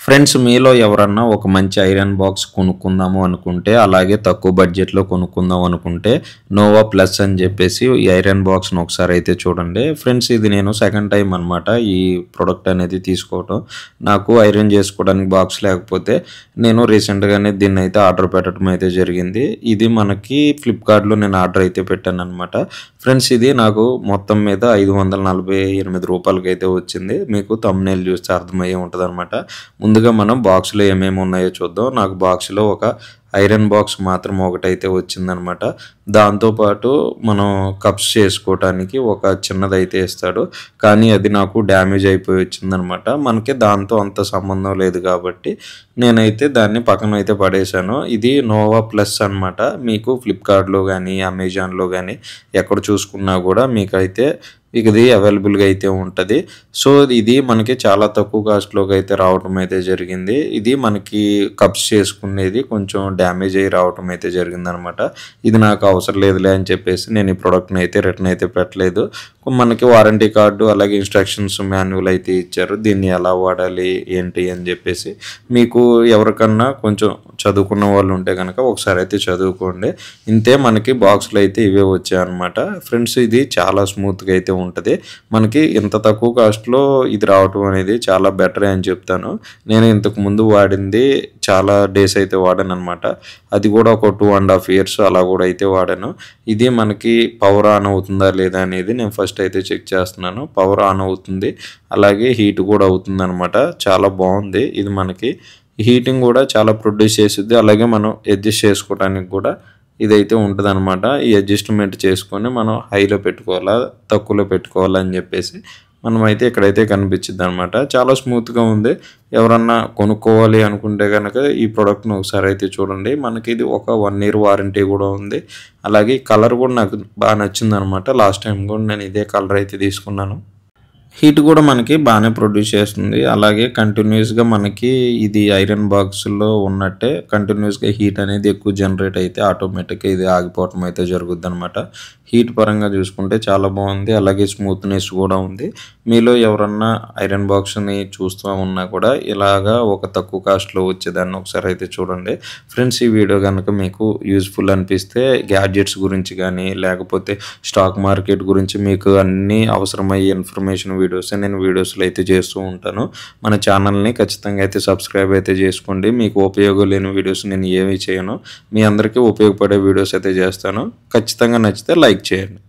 Friends మీలో ఎవరన్నా ఒక మంచి ఐరన్ బాక్స్ కొనుక్కుందాము అనుకుంటే అలాగే తక్కువ బడ్జెట్లో కొనుక్కుందాం అనుకుంటే నోవా ప్లస్ అని చెప్పేసి ఈ ఐరన్ బాక్స్ను ఒకసారి అయితే చూడండి ఫ్రెండ్స్. ఇది నేను సెకండ్ టైం అనమాట ఈ ప్రోడక్ట్ అనేది తీసుకోవటం. నాకు ఐరన్ చేసుకోవడానికి బాక్స్ లేకపోతే నేను రీసెంట్గానే దీన్ని అయితే ఆర్డర్ పెట్టడం అయితే జరిగింది. ఇది మనకి ఫ్లిప్కార్ట్లో నేను ఆర్డర్ అయితే పెట్టాను అనమాట ఫ్రెండ్స్. ఇది నాకు మొత్తం మీద 548 రూపాయలకి అయితే వచ్చింది. మీకు థంబ్నెయిల్ చూస్తే అర్థమయ్యే ఉంటుంది అనమాట. ముందుగా మనం బాక్స్లో ఏమేమి ఉన్నాయో చూద్దాం. నాకు బాక్స్లో ఒక ఐరన్ బాక్స్ మాత్రం ఒకటైతే వచ్చిందనమాట. దాంతోపాటు మనం కప్స్ చేసుకోవటానికి ఒక చిన్నదైతే ఇస్తాడు, కానీ అది నాకు డ్యామేజ్ అయిపోయి వచ్చిందనమాట. మనకి దాంతో అంత సంబంధం లేదు కాబట్టి నేనైతే దాన్ని పక్కన అయితే పడేశాను. ఇది నోవా ప్లస్ అనమాట. మీకు ఫ్లిప్కార్ట్లో కానీ అమెజాన్లో కానీ ఎక్కడ చూసుకున్నా కూడా మీకైతే ఇది అవైలబుల్గా అయితే ఉంటుంది. సో ఇది మనకి చాలా తక్కువ కాస్ట్లోకి అయితే రావటం అయితే జరిగింది. ఇది మనకి కప్స్ చేసుకునేది కొంచెం డ్యామేజ్ అయ్యి రావటం అయితే జరిగిందనమాట. ఇది నాకు అవసరం లేదులే అని చెప్పేసి నేను ఈ ప్రోడక్ట్ని అయితే రిటర్న్ అయితే పెట్టలేదు. మనకి వారంటీ కార్డు అలాగే ఇన్స్ట్రక్షన్స్ మాన్యువల్ అయితే ఇచ్చారు, దీన్ని ఎలా వాడాలి ఏంటి అని చెప్పేసి. మీకు ఎవరికన్నా కొంచెం చదువుకున్న వాళ్ళు ఉంటే కనుక ఒకసారి అయితే చదువుకోండి. ఇంతే మనకి బాక్స్లో అయితే ఇవే వచ్చాయన్నమాట ఫ్రెండ్స్. ఇది చాలా స్మూత్గా అయితే ఉంటుంది. మనకి ఇంత తక్కువ కాస్ట్లో ఇది రావటం అనేది చాలా బెటరే అని చెప్తాను. నేను ఇంతకు ముందు వాడింది చాలా డేస్ అయితే వాడాను అనమాట. అది కూడా ఒక 2.5 years అలా కూడా అయితే వాడాను. ఇది మనకి పవర్ ఆన్ అవుతుందా లేదా అనేది నేను ఫస్ట్ అయితే చెక్ చేస్తున్నాను. పవర్ ఆన్ అవుతుంది, అలాగే హీట్ కూడా అవుతుంది అనమాట. చాలా బాగుంది. ఇది మనకి హీటింగ్ కూడా చాలా ప్రొడ్యూస్ చేస్తుంది, అలాగే మనం అడ్జస్ట్ చేసుకోవడానికి కూడా ఇదైతే ఉంటుంది అనమాట. ఈ అడ్జస్ట్మెంట్ చేసుకొని మనం హైలో పెట్టుకోవాలా తక్కువలో పెట్టుకోవాలా అని చెప్పేసి మనమైతే ఇక్కడైతే కనిపించింది అనమాట. చాలా స్మూత్గా ఉంది. ఎవరన్నా కొనుక్కోవాలి అనుకుంటే కనుక ఈ ప్రోడక్ట్ను ఒకసారి అయితే చూడండి. మనకి ఇది ఒక 1 year వారంటీ కూడా ఉంది. అలాగే కలర్ కూడా నాకు బాగా నచ్చింది అనమాట. లాస్ట్ టైం కూడా నేను ఇదే కలర్ అయితే తీసుకున్నాను. హీట్ కూడా మనకి బాగానే ప్రొడ్యూస్ చేస్తుంది. అలాగే కంటిన్యూస్గా మనకి ఇది ఐరన్ బాక్స్లో ఉన్నట్టే కంటిన్యూస్గా హీట్ అనేది ఎక్కువ జనరేట్ అయితే ఆటోమేటిక్గా ఇది ఆగిపోవటం అయితే జరుగుద్ది అనమాట. హీట్ పరంగా చూసుకుంటే చాలా బాగుంది, అలాగే స్మూత్నెస్ కూడా ఉంది. మీలో ఎవరన్నా ఐరన్ బాక్స్ని చూస్తూ ఉన్నా కూడా ఇలాగా ఒక తక్కువ కాస్ట్లో వచ్చేదాన్ని ఒకసారి అయితే చూడండి ఫ్రెండ్స్. ఈ వీడియో కనుక మీకు యూజ్ఫుల్ అనిపిస్తే గ్యాడ్జెట్స్ గురించి కానీ లేకపోతే స్టాక్ మార్కెట్ గురించి మీకు అన్నీ అవసరమయ్యే ఇన్ఫర్మేషన్ వీడియోస్ నేను వీడియోస్లో అయితే చేస్తూ ఉంటాను. మన ఛానల్ని ఖచ్చితంగా అయితే సబ్స్క్రైబ్ అయితే చేసుకోండి. మీకు ఉపయోగం లేని వీడియోస్ నేను ఏమీ చేయను, మీ అందరికీ ఉపయోగపడే వీడియోస్ అయితే చేస్తాను. ఖచ్చితంగా నచ్చితే లైక్ చేయండి.